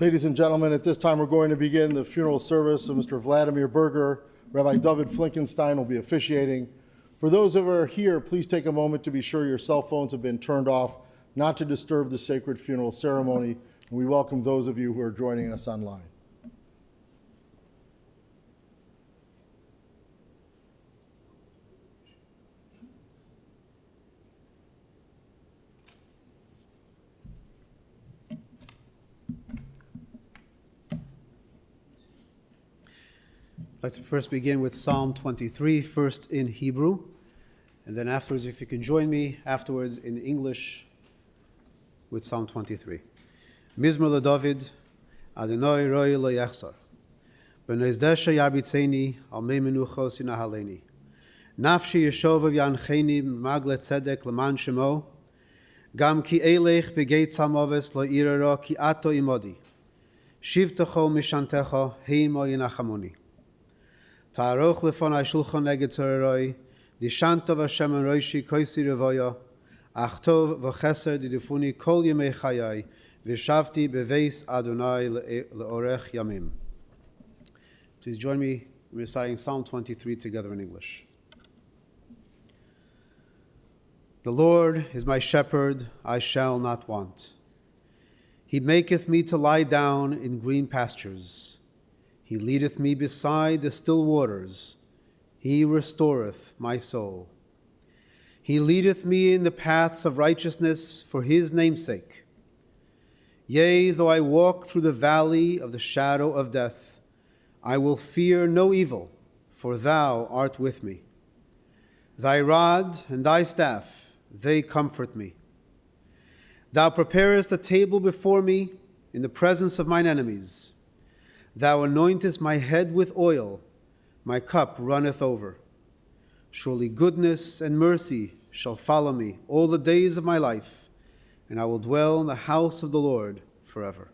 Ladies and gentlemen, at this time we're going to begin the funeral service of Mr. Vladimir Birger. Rabbi David Flinkenstein will be officiating. For those who are here, please take a moment to be sure your cell phones have been turned off, not to disturb the sacred funeral ceremony. And we welcome those of you who are joining us online. I'd like to first begin with Psalm 23, first in Hebrew, and then afterwards, if you can join me, afterwards in English with Psalm 23. Mizmor LeDavid, Adonai roi lo yachzor, b'nozdesha yarbitzeni, al mei menuchos yinahaleni. Nafshi yeshov v'yancheni magle tzedek leman shemo, gam ki elech begeit samoves lo irero ki ato imodi, shivtecho mishantecho heimo yinachamoni. Ta'aroch lefonai shulchan neged tzoreroi, dishanto v'Hashem roishi koisi revoya, achtov v'chesed didufuni kol yemei chayai, v'shavti beveis Adonai le'orech yamim. Please join me in reciting Psalm 23 together in English. The Lord is my shepherd, I shall not want. He maketh me to lie down in green pastures. He leadeth me beside the still waters. He restoreth my soul. He leadeth me in the paths of righteousness for his name's sake. Yea, though I walk through the valley of the shadow of death, I will fear no evil, for thou art with me. Thy rod and thy staff, they comfort me. Thou preparest a table before me in the presence of mine enemies. Thou anointest my head with oil, my cup runneth over. Surely goodness and mercy shall follow me all the days of my life, and I will dwell in the house of the Lord forever.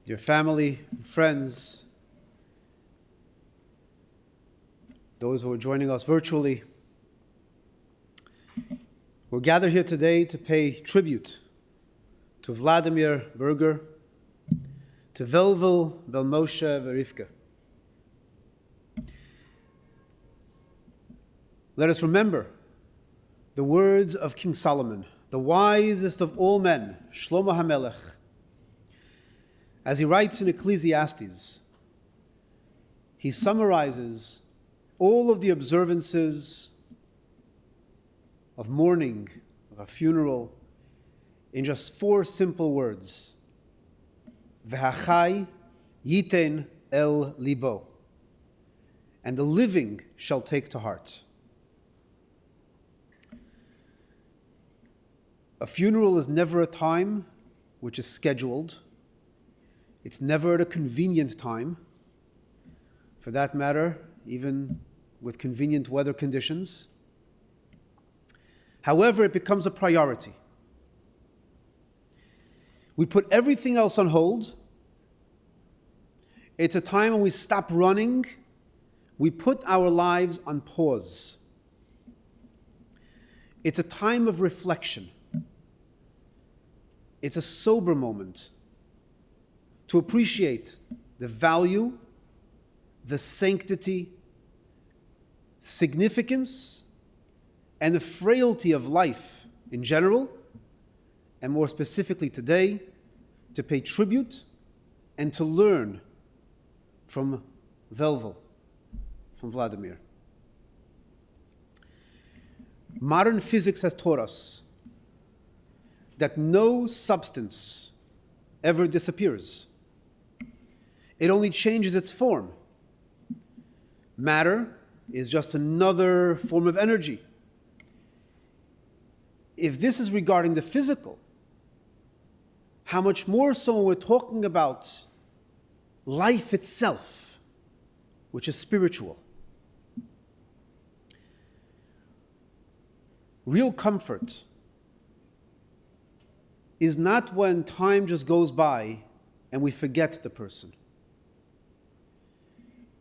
Dear family, friends, those who are joining us virtually, we're gathered here today to pay tribute to Vladimir Birger, to Velvel, Belmoshe, Verivka. Let us remember the words of King Solomon, the wisest of all men, Shlomo HaMelech, as he writes in Ecclesiastes. He summarizes all of the observances of mourning, of a funeral, in just 4 simple words. V'hachai yiten el libo. And the living shall take to heart. A funeral is never a time which is scheduled. It's never at a convenient time. For that matter, even with convenient weather conditions. However, it becomes a priority. We put everything else on hold. It's a time when we stop running. We put our lives on pause. It's a time of reflection. It's a sober moment to appreciate the value, the sanctity, significance, and the frailty of life in general, and more specifically today, to pay tribute and to learn from Velvel, from Vladimir. Modern physics has taught us that no substance ever disappears. It only changes its form. Matter is just another form of energy. If this is regarding the physical, how much more so when we're talking about life itself, which is spiritual. Real comfort is not when time just goes by and we forget the person,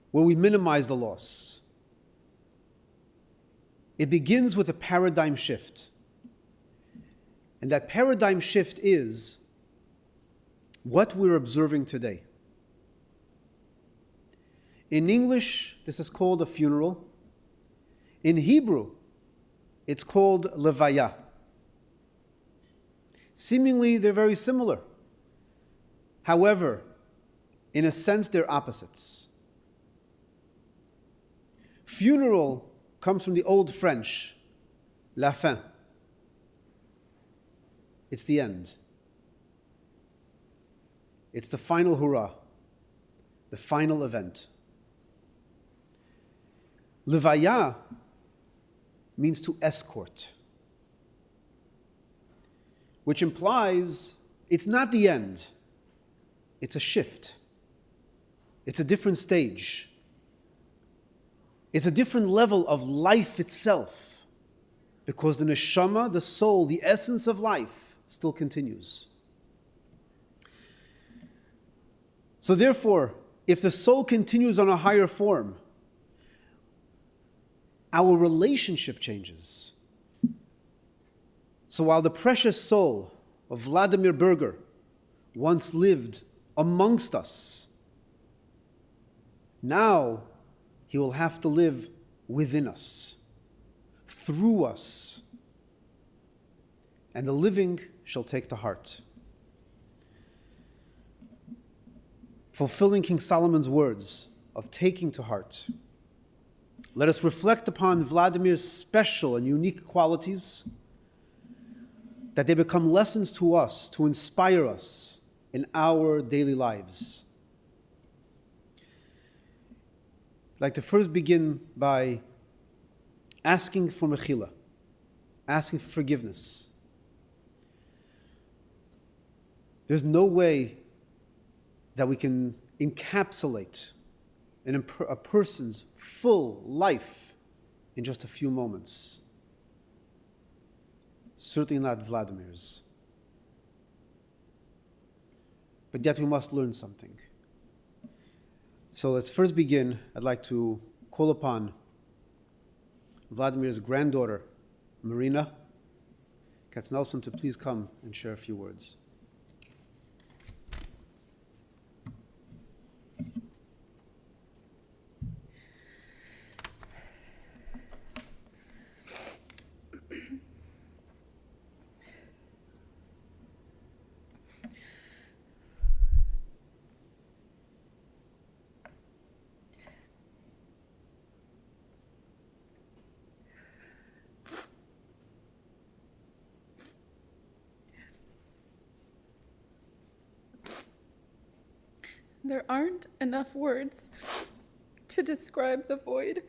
where we minimize the loss. It begins with a paradigm shift. And that paradigm shift is what we're observing today. In English, this is called a funeral. In Hebrew, it's called levaya. Seemingly, they're very similar. However, in a sense, they're opposites. Funeral comes from the Old French, la fin. It's the end. It's the final hurrah, the final event. Levaya means to escort, which implies it's not the end, it's a shift. It's a different stage. It's a different level of life itself, because the neshama, the soul, the essence of life, still continues. So therefore, if the soul continues on a higher form, our relationship changes. So while the precious soul of Vladimir Birger once lived amongst us, now he will have to live within us, through us, and the living shall take to heart. Fulfilling King Solomon's words of taking to heart, let us reflect upon Vladimir's special and unique qualities, that they become lessons to us, to inspire us in our daily lives. I'd like to first begin by asking for mechila, asking for forgiveness. There's no way that we can encapsulate a person's full life in just a few moments. Certainly not Vladimir's. But yet we must learn something. So let's first begin. I'd like to call upon Vladimir's granddaughter, Marina Katznelson, to please come and share a few words. There aren't enough words to describe the void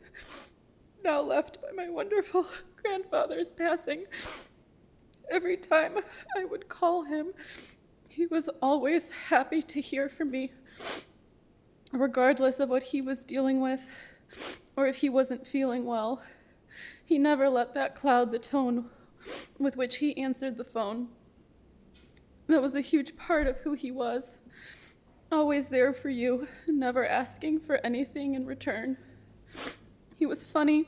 now left by my wonderful grandfather's passing. Every time I would call him, he was always happy to hear from me, regardless of what he was dealing with or if he wasn't feeling well. He never let that cloud the tone with which he answered the phone. That was a huge part of who he was. Always there for you, never asking for anything in return. He was funny,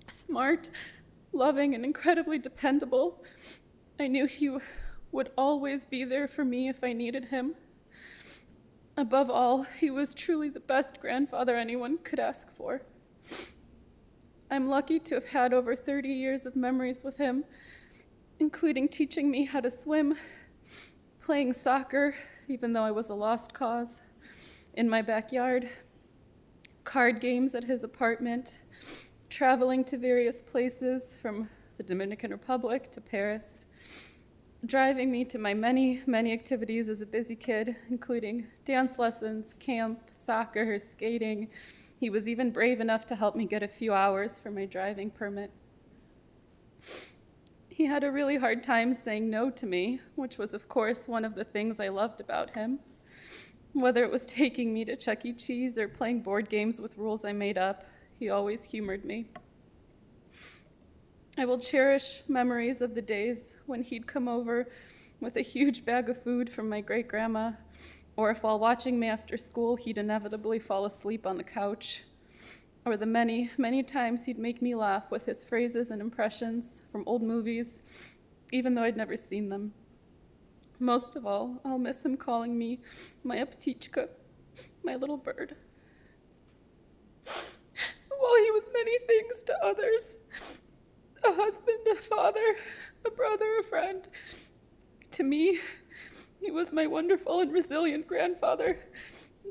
smart, loving, and incredibly dependable. I knew he would always be there for me if I needed him. Above all, he was truly the best grandfather anyone could ask for. I'm lucky to have had over 30 years of memories with him, including teaching me how to swim, playing soccer, even though I was a lost cause, in my backyard, card games at his apartment, traveling to various places from the Dominican Republic to Paris, driving me to my many, many activities as a busy kid, including dance lessons, camp, soccer, skating. He was even brave enough to help me get a few hours for my driving permit. He had a really hard time saying no to me, which was, of course, one of the things I loved about him. Whether it was taking me to Chuck E. Cheese or playing board games with rules I made up, he always humored me. I will cherish memories of the days when he'd come over with a huge bag of food from my great-grandma, or if while watching me after school, he'd inevitably fall asleep on the couch. or the many, many times he'd make me laugh with his phrases and impressions from old movies, even though I'd never seen them. Most of all, I'll miss him calling me my aptichka, my little bird. While he was many things to others, a husband, a father, a brother, a friend, to me, he was my wonderful and resilient grandfather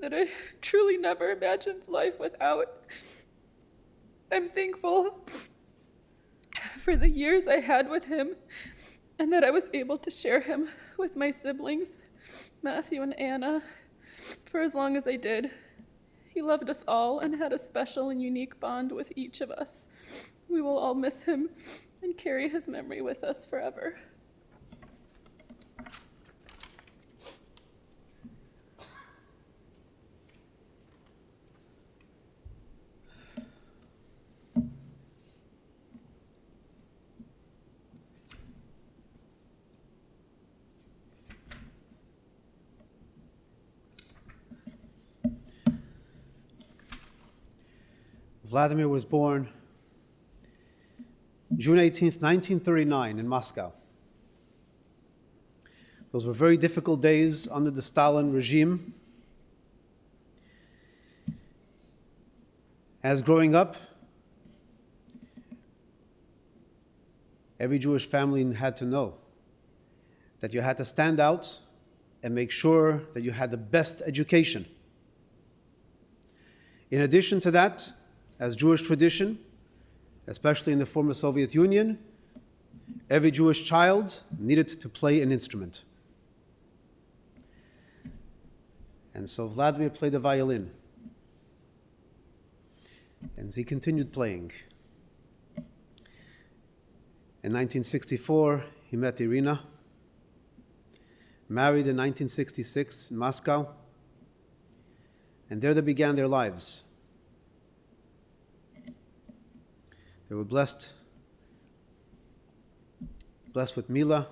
that I truly never imagined life without. I'm thankful for the years I had with him and that I was able to share him with my siblings, Matthew and Anna, for as long as I did. He loved us all and had a special and unique bond with each of us. We will all miss him and carry his memory with us forever. Vladimir was born June 18th, 1939 in Moscow. Those were very difficult days under the Stalin regime. As growing up, every Jewish family had to know that you had to stand out and make sure that you had the best education. In addition to that, as Jewish tradition, especially in the former Soviet Union, every Jewish child needed to play an instrument. And so Vladimir played the violin. And he continued playing. In 1964, he met Irina, married in 1966 in Moscow, and there they began their lives. They were blessed with Mila.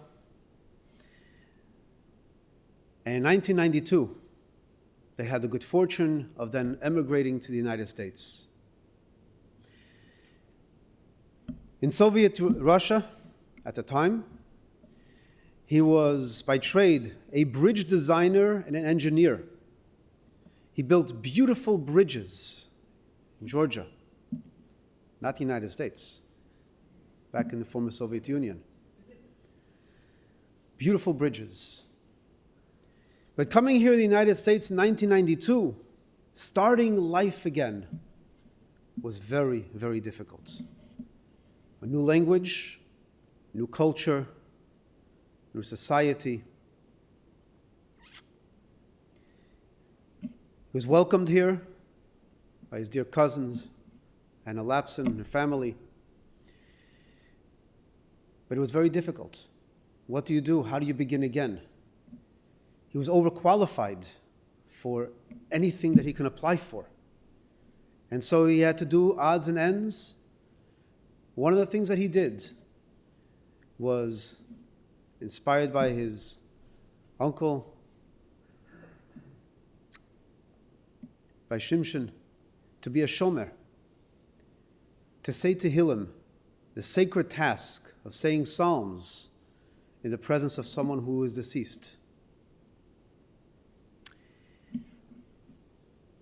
And in 1992, they had the good fortune of then emigrating to the United States. In Soviet Russia, at the time, he was by trade a bridge designer and an engineer. He built beautiful bridges in Georgia, not the United States, back in the former Soviet Union. Beautiful bridges. But coming here to the United States in 1992, starting life again, was very, very difficult. A new language, new culture, new society. He was welcomed here by his dear cousins, Anna Lapson and her family. But it was very difficult. What do you do? How do you begin again? He was overqualified for anything that he can apply for. And so he had to do odds and ends. One of the things that he did was, inspired by his uncle, by Shimshon, to be a shomer, to say Tehillim, the sacred task of saying psalms in the presence of someone who is deceased.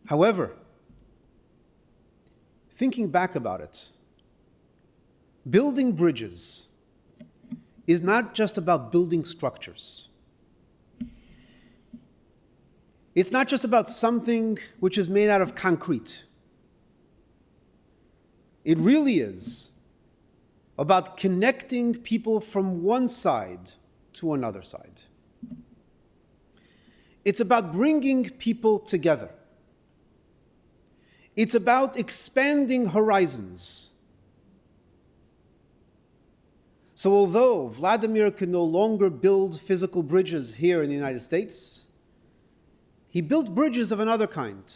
However, thinking back about it, building bridges is not just about building structures. It's not just about something which is made out of concrete. It really is about connecting people from one side to another side. It's about bringing people together. It's about expanding horizons. So although Vladimir could no longer build physical bridges here in the United States, he built bridges of another kind.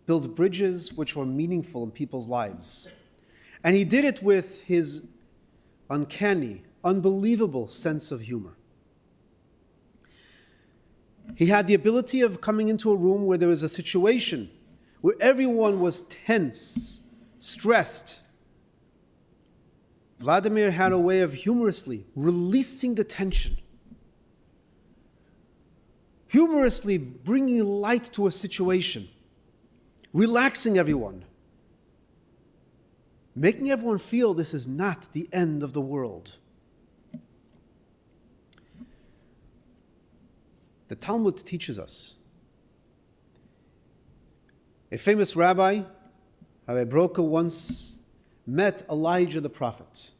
Built bridges which were meaningful in people's lives. And he did it with his uncanny, unbelievable sense of humor. He had the ability of coming into a room where there was a situation where everyone was tense, stressed, Vladimir had a way of humorously releasing the tension, humorously bringing light to a situation, relaxing everyone, making everyone feel this is not the end of the world. The Talmud teaches us. A famous rabbi, Rabbi Birger, once met Elijah the prophet.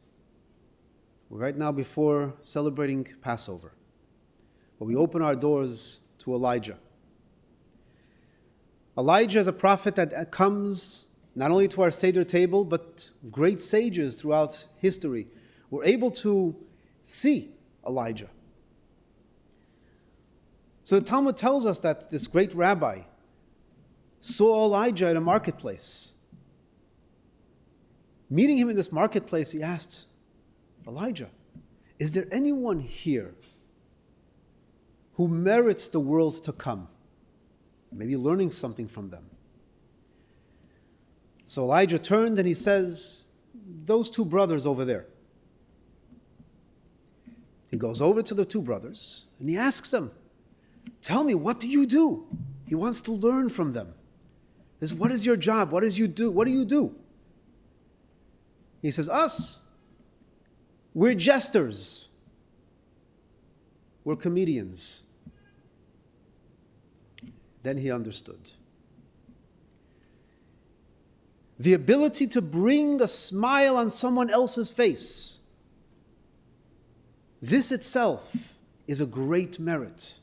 We're right now before celebrating Passover, where we open our doors to Elijah. Elijah is a prophet that comes not only to our Seder table, but great sages throughout history were able to see Elijah. So the Talmud tells us that this great rabbi saw Elijah in a marketplace. Meeting him in this marketplace, he asked, Elijah, is there anyone here who merits the world to come? Maybe learning something from them. So Elijah turned and he says, those two brothers over there. He goes over to the two brothers and he asks them, tell me, what do you do? He wants to learn from them. He says, what is your job? What do you do? He says, us. We're jesters. We're comedians. Then he understood. The ability to bring a smile on someone else's face. This itself is a great merit.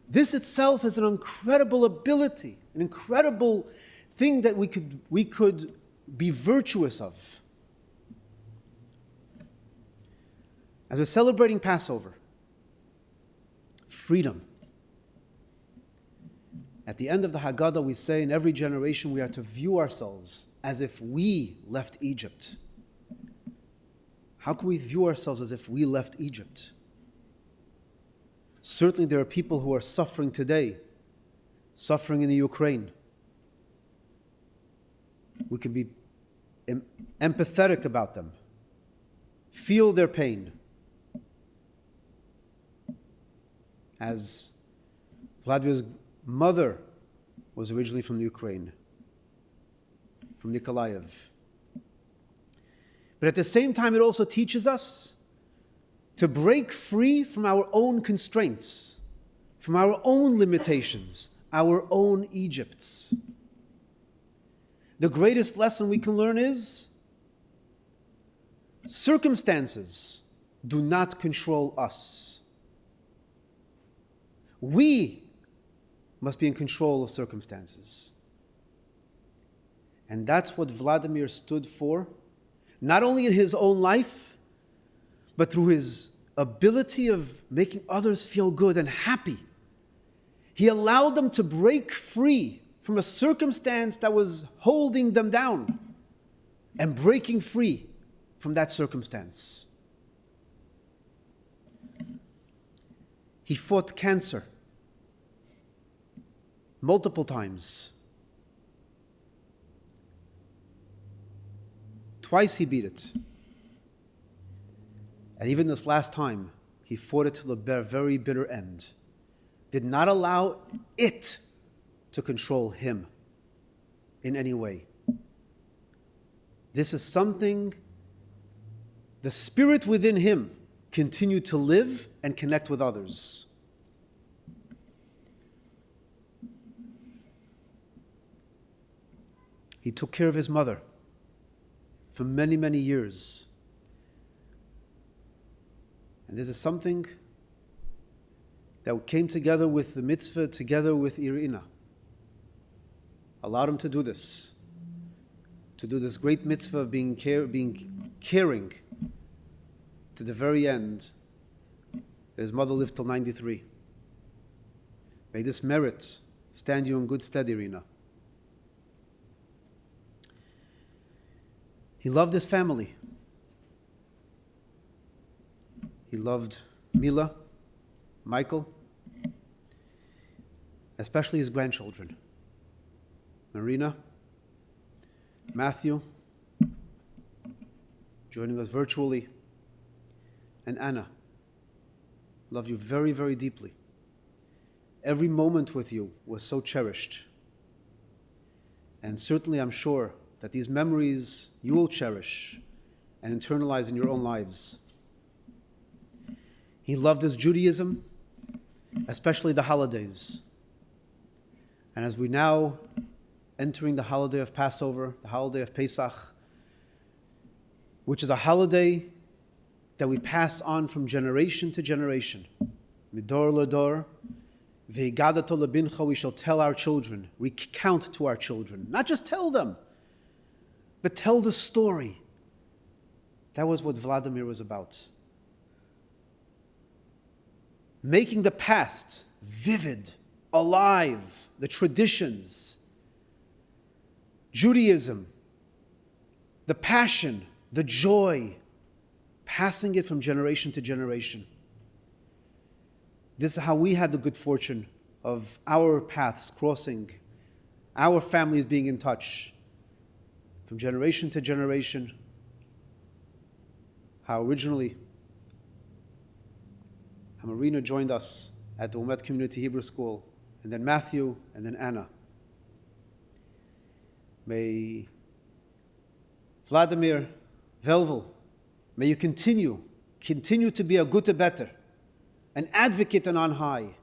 This itself is an incredible ability, an incredible thing that we could be virtuous of. As we're celebrating Passover, freedom. At the end of the Haggadah, we say in every generation we are to view ourselves as if we left Egypt. How can we view ourselves as if we left Egypt? Certainly there are people who are suffering today, suffering in the Ukraine. We can be empathetic about them, feel their pain. As Vladimir's mother was originally from Ukraine, from Nikolaev. But at the same time, it also teaches us to break free from our own constraints, from our own limitations, our own Egypts. The greatest lesson we can learn is circumstances do not control us. We must be in control of circumstances. And that's what Vladimir stood for, not only in his own life, but through his ability of making others feel good and happy. He allowed them to break free from a circumstance that was holding them down and breaking free from that circumstance. He fought cancer multiple times. Twice he beat it. And even this last time, he fought it to the very bitter end. Did not allow it to control him in any way. This is something the spirit within him continued to live and connect with others. He took care of his mother for many, many years. And this is something that came together with the mitzvah, together with Irina. Allowed him to do this great mitzvah of being caring to the very end. His mother lived till 93. May this merit stand you in good stead, Irina. He loved his family. He loved Mila, Michael, especially his grandchildren. Marina, Matthew, joining us virtually, and Anna. Love you very, very deeply. Every moment with you was so cherished. And certainly I'm sure that these memories you will cherish and internalize in your own lives. He loved his Judaism, especially the holidays. And as we now entering the holiday of Passover, the holiday of Pesach, which is a holiday that we pass on from generation to generation. Midor ledor, ve'igadato lebincha, we shall tell our children, recount to our children. Not just tell them, but tell the story. That was what Vladimir was about. Making the past vivid, alive, the traditions, Judaism, the passion, the joy, passing it from generation to generation. This is how we had the good fortune of our paths crossing, our families being in touch, from generation to generation. How originally Marina joined us at the Umet Community Hebrew School, and then Matthew, and then Anna. May Vladimir Velvel, may you continue to be a gute better, an advocate and on high.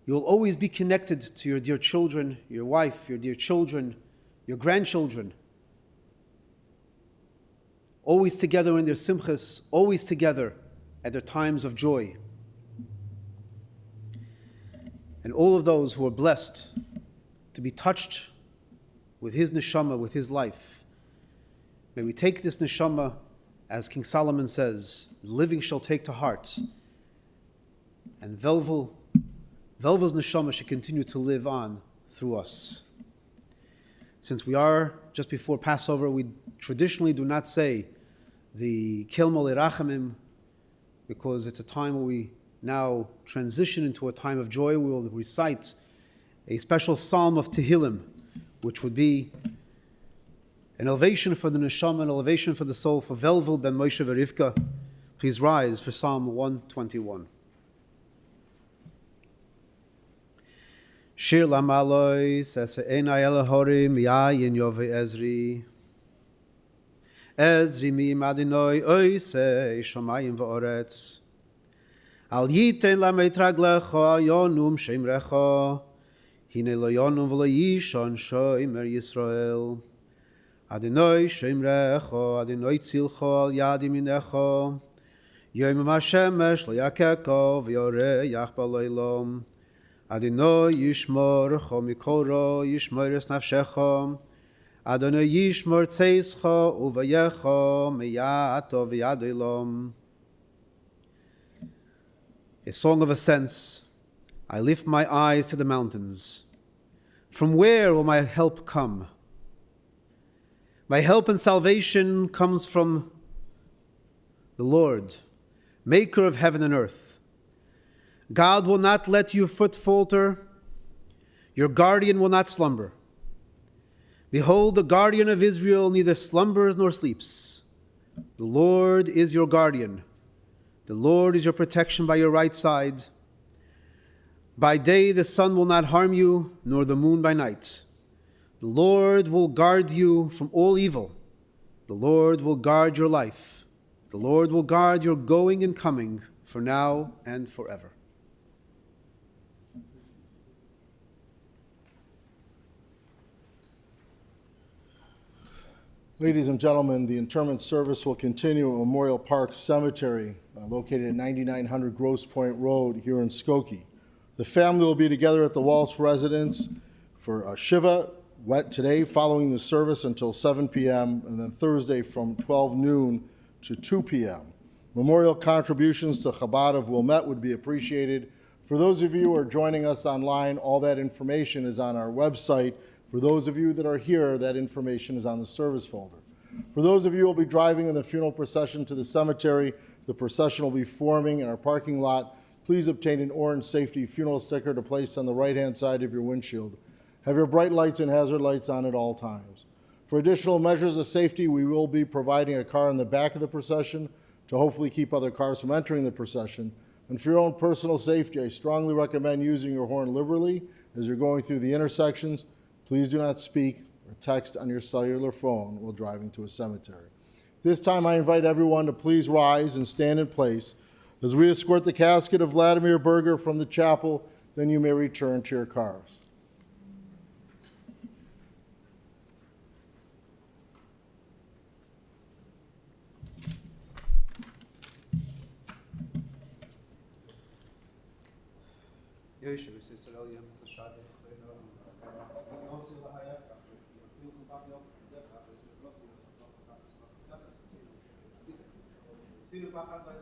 You will always be connected to your dear children, your wife, your dear children, your grandchildren. Always together in their simchas, always together at their times of joy. And all of those who are blessed to be touched with his neshama, with his life, may we take this neshama, as King Solomon says, living shall take to heart. And Velvel's neshama should continue to live on through us. Since we are just before Passover, we traditionally do not say the Kilmo Lerachamim, because it's a time where we now transition into a time of joy. We will recite a special psalm of Tehillim, which would be an elevation for the neshama, an elevation for the soul, for Velvel ben Moshe Verivka. Please rise for Psalm 121. Shir lamalois es enay elahorim yayin yove Ezri. Ezri mi madinoi oise shomayim va'oretz. Al yiten lamet raglecha yonum shemrecha. Hine lo yonum v'lo yishon shomer Yisrael. Adonai shemrecha, Adonai tzilcha al yadi minecha. Yom hashemesh lo yakeka v'yoreyach b'leilam. Adonai yishmorcha mikol ra yishmor es nafshecha. Adonai yishmor tzeischa uvayecha miyato v'yadolam. A song of ascents. I lift my eyes to the mountains. From where will my help come? My help and salvation comes from the Lord, maker of heaven and earth. God will not let your foot falter. Your guardian will not slumber. Behold, the guardian of Israel neither slumbers nor sleeps. The Lord is your guardian. The Lord is your protection by your right side. By day the sun will not harm you, nor the moon by night. The Lord will guard you from all evil. The Lord will guard your life. The Lord will guard your going and coming for now and forever. Ladies and gentlemen, the interment service will continue at Memorial Park Cemetery, located at 9900 Grosse Point Road here in Skokie. The family will be together at the Walsh residence for Shiva today, following the service until 7 p.m., and then Thursday from 12 noon to 2 p.m. Memorial contributions to Chabad of Wilmette would be appreciated. For those of you who are joining us online, all that information is on our website. For those of you that are here, that information is on the service folder. For those of you who will be driving in the funeral procession to the cemetery, the procession will be forming in our parking lot. Please obtain an orange safety funeral sticker to place on the right-hand side of your windshield. Have your bright lights and hazard lights on at all times. For additional measures of safety, we will be providing a car in the back of the procession to hopefully keep other cars from entering the procession. And for your own personal safety, I strongly recommend using your horn liberally as you're going through the intersections. Please do not speak or text on your cellular phone while driving to a cemetery. This time, I invite everyone to please rise and stand in place as we escort the casket of Vladimir Birger from the chapel. Then you may return to your cars. See the back by the